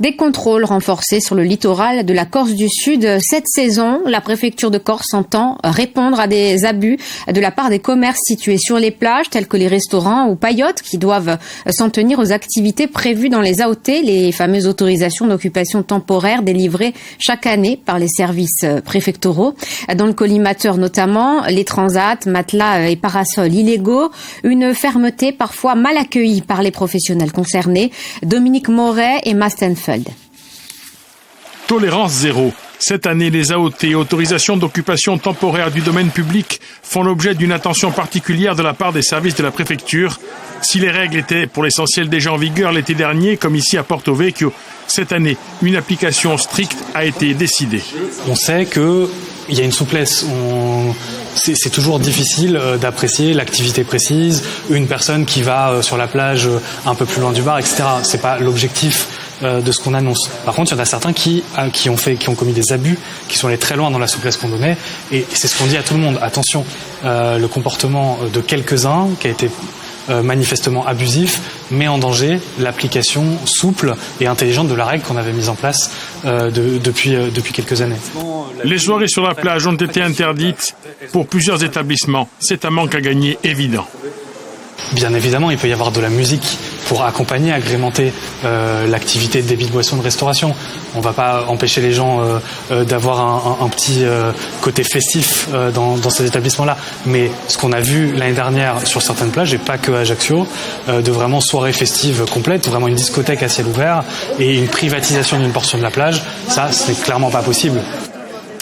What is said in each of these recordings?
Des contrôles renforcés sur le littoral de la Corse du Sud. Cette saison, la préfecture de Corse entend répondre à des abus de la part des commerces situés sur les plages, tels que les restaurants ou paillotes, qui doivent s'en tenir aux activités prévues dans les AOT, les fameuses autorisations d'occupation temporaire délivrées chaque année par les services préfectoraux. Dans le collimateur notamment, les transats, matelas et parasols illégaux, une fermeté parfois mal accueillie par les professionnels concernés. Dominique Moret et Mastenfeld. Tolérance zéro. Cette année, les AOT, autorisations d'occupation temporaire du domaine public, font l'objet d'une attention particulière de la part des services de la préfecture. Si les règles étaient pour l'essentiel déjà en vigueur l'été dernier, comme ici à Porto Vecchio, cette année, une application stricte a été décidée. On sait qu'il y a une souplesse. C'est toujours difficile d'apprécier l'activité précise, une personne qui va sur la plage un peu plus loin du bar, etc. C'est pas l'objectif de ce qu'on annonce. Par contre, il y en a certains qui ont commis des abus, qui sont allés très loin dans la souplesse qu'on donnait, et c'est ce qu'on dit à tout le monde. Attention, le comportement de quelques-uns qui a été manifestement abusif met en danger l'application souple et intelligente de la règle qu'on avait mise en place depuis quelques années. Les soirées sur la plage ont été interdites pour plusieurs établissements. C'est un manque à gagner évident. Bien évidemment, il peut y avoir de la musique pour accompagner, agrémenter l'activité de débit de boissons de restauration. On ne va pas empêcher les gens d'avoir un petit côté festif dans ces établissements-là. Mais ce qu'on a vu l'année dernière sur certaines plages, et pas que à Ajaccio, de vraiment soirées festives complètes, vraiment une discothèque à ciel ouvert et une privatisation d'une portion de la plage, ça, c'est clairement pas possible.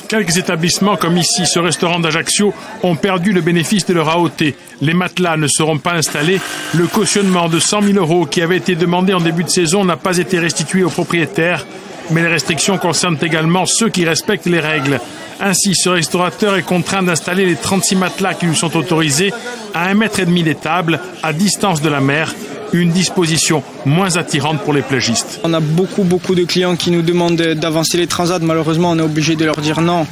Quelques établissements, comme ici, ce restaurant d'Ajaccio, ont perdu le bénéfice de leur AOT. Les matelas ne seront pas installés. Le cautionnement de 100 000 € qui avait été demandé en début de saison n'a pas été restitué aux propriétaires. Mais les restrictions concernent également ceux qui respectent les règles. Ainsi, ce restaurateur est contraint d'installer les 36 matelas qui lui sont autorisés à 1,5 mètre des tables, à distance de la mer. Une disposition moins attirante pour les plagistes. On a beaucoup de clients qui nous demandent d'avancer les transats. Malheureusement, on est obligé de leur dire non.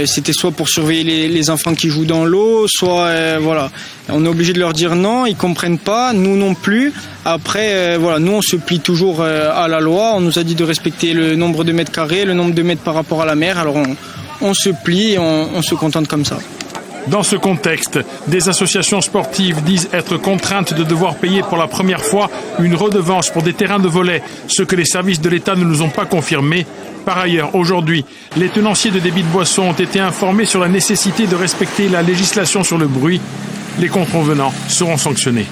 C'était soit pour surveiller les enfants qui jouent dans l'eau, soit voilà. On est obligé de leur dire non, ils comprennent pas, nous non plus. Après, voilà, nous on se plie toujours à la loi. On nous a dit de respecter le nombre de mètres carrés, le nombre de mètres par rapport à la mer. Alors on se plie et on se contente comme ça. Dans ce contexte, des associations sportives disent être contraintes de devoir payer pour la première fois une redevance pour des terrains de volley, ce que les services de l'État ne nous ont pas confirmé. Par ailleurs, aujourd'hui, les tenanciers de débit de boissons ont été informés sur la nécessité de respecter la législation sur le bruit. Les contrevenants seront sanctionnés.